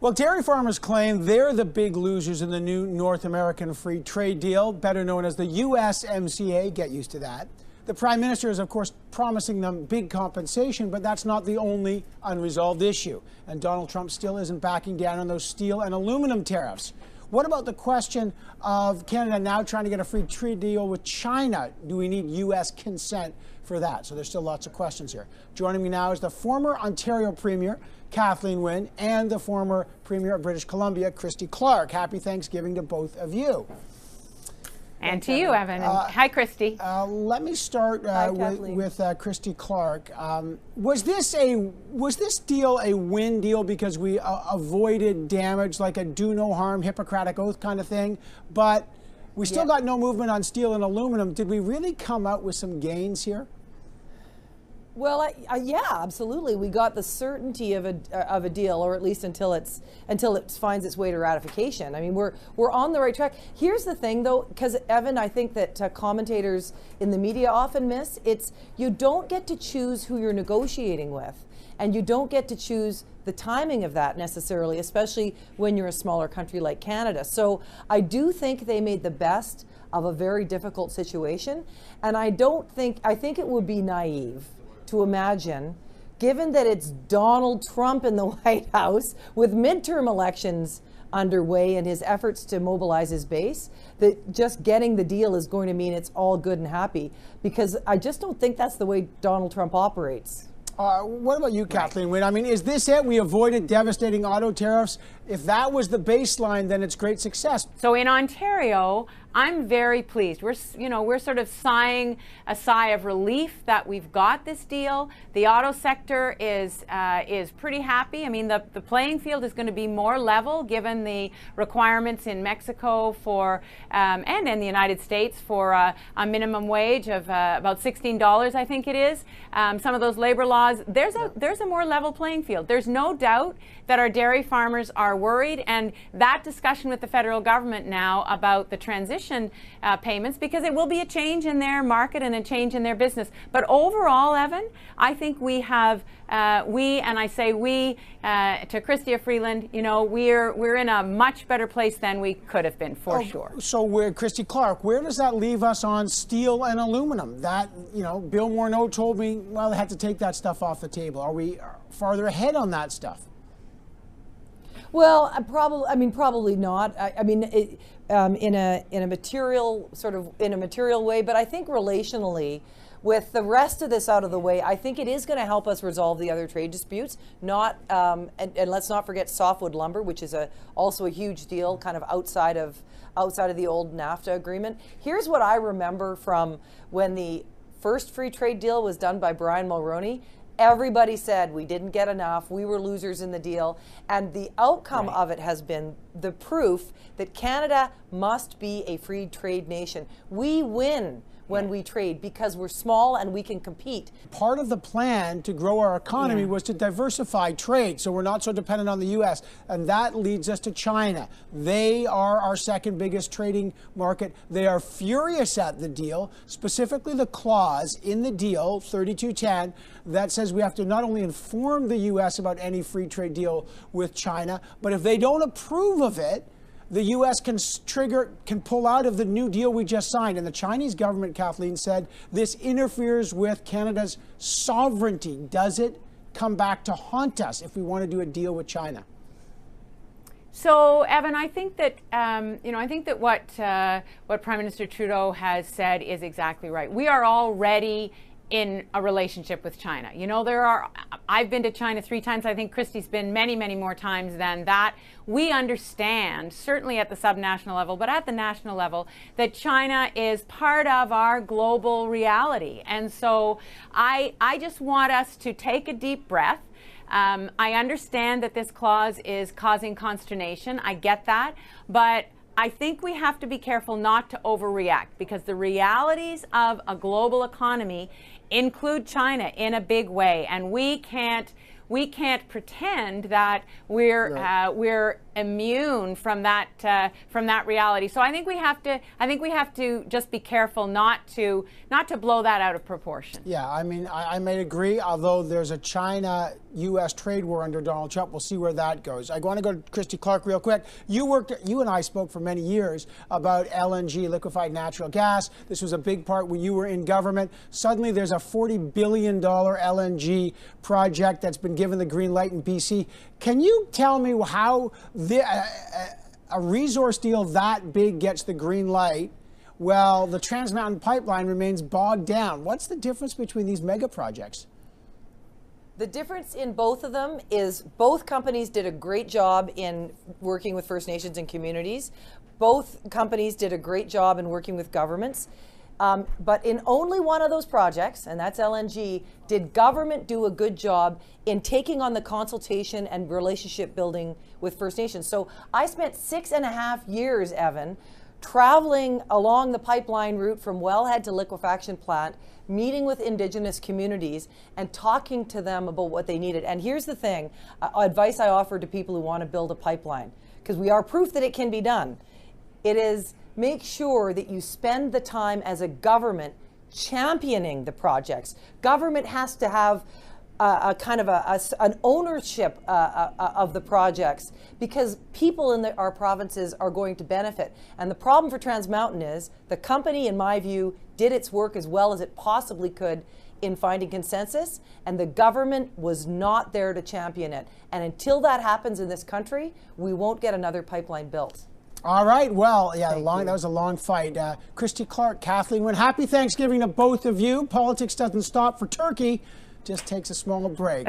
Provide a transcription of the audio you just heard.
Well, dairy farmers claim they're the big losers in the new North American free trade deal, better known as the USMCA. Get used to that. The Prime Minister is, of course, promising them big compensation, but that's not the only unresolved issue. And Donald Trump still isn't backing down on those steel and aluminum tariffs. What about the question of Canada now trying to get a free trade deal with China? Do we need U.S. consent for that? So there's still lots of questions here. Joining me now is the former Ontario Premier, Kathleen Wynne, and the former Premier of British Columbia, Christy Clark. Happy Thanksgiving to both of you. And to you, Evan. Hi, Christy. Let me start with Christy Clark. Was this deal a win deal because we avoided damage, like a do no harm, Hippocratic Oath kind of thing? But we still got no movement on steel and aluminum. Did we really come out with some gains here? Well, yeah, absolutely. We got the certainty of a deal, or at least until it finds its way to ratification. I mean, we're on the right track. Here's the thing, though, because Evan, I think that commentators in the media often miss. It's you don't get to choose who you're negotiating with, and you don't get to choose the timing of that necessarily, especially when you're a smaller country like Canada. So I do think they made the best of a very difficult situation, and I think it would be naive to imagine, given that it's Donald Trump in the White House with midterm elections underway and his efforts to mobilize his base, that just getting the deal is going to mean it's all good and happy, because I just don't think that's the way Donald Trump operates. What about you, Kathleen Wynne? I mean, is this it? We avoided devastating auto tariffs. If that was the baseline, then it's great success. So in Ontario, I'm very pleased. We're sort of sighing a sigh of relief that we've got this deal. The auto sector is pretty happy. I mean, the playing field is going to be more level given the requirements in Mexico for and in the United States for a minimum wage of about $16, I think it is. Some of those labor laws. There's a more level playing field. There's no doubt that our dairy farmers are worried, and that discussion with the federal government now about the transition payments, because it will be a change in their market and a change in their business. But overall, Evan, I think we have to Christy Freeland, we're in a much better place than we could have been, for sure. So Christy Clark, where does that leave us on steel and aluminum? That, Bill Morneau told me, well, they had to take that stuff off the table. Are we farther ahead on that stuff? Well, probably not. In a material way, but I think relationally, with the rest of this out of the way, I think it is going to help us resolve the other trade disputes. And let's not forget softwood lumber, which is also a huge deal, kind of outside of the old NAFTA agreement. Here's what I remember from when the first free trade deal was done by Brian Mulroney. Everybody said we didn't get enough, we were losers in the deal, and the outcome of it has been the proof that Canada must be a free trade nation. We win when we trade because we're small and we can compete. Part of the plan to grow our economy was to diversify trade, so we're not so dependent on the U.S., and that leads us to China. They are our second biggest trading market. They are furious at the deal, specifically the clause in the deal, 3210, that says we have to not only inform the U.S. about any free trade deal with China, but if they don't approve of it, the U.S. can pull out of the new deal we just signed. And the Chinese government, Kathleen, said this interferes with Canada's sovereignty. Does it come back to haunt us if we want to do a deal with China? So, Evan, I think that what Prime Minister Trudeau has said is exactly right. We are already in a relationship with China. I've been to China 3 times. I think Christy's been many, many more times than that. We understand, certainly at the subnational level, but at the national level, that China is part of our global reality. And so I just want us to take a deep breath. I understand that this clause is causing consternation. I get that. But I think we have to be careful not to overreact, because the realities of a global economy include China in a big way, and we can't we can't pretend that we're immune from that reality. So I think we have to just be careful not to blow that out of proportion. Yeah, I mean, I may agree, although there's a China-U.S. trade war under Donald Trump. We'll see where that goes. I want to go to Christy Clark real quick. You and I spoke for many years about LNG, liquefied natural gas. This was a big part when you were in government. Suddenly there's a $40 billion LNG project that's been given the green light in BC. Can you tell me how a resource deal that big gets the green light? Well, the Trans Mountain Pipeline remains bogged down. What's the difference between these mega projects? The difference in both of them is both companies did a great job in working with First Nations and communities. Both companies did a great job in working with governments. But in only one of those projects, and that's LNG, did government do a good job in taking on the consultation and relationship building with First Nations. So I spent 6.5 years, Evan, traveling along the pipeline route from wellhead to liquefaction plant, meeting with Indigenous communities and talking to them about what they needed. And here's the thing, advice I offer to people who want to build a pipeline, because we are proof that it can be done. It is make sure that you spend the time as a government championing the projects. Government has to have a kind of an ownership of the projects, because people in our provinces are going to benefit. And the problem for Trans Mountain is the company, in my view, did its work as well as it possibly could in finding consensus, and the government was not there to champion it. And until that happens in this country, we won't get another pipeline built. All right. Well, yeah, that was a long fight. Christy Clark, Kathleen Wynne, happy Thanksgiving to both of you. Politics doesn't stop for turkey, just takes a small break.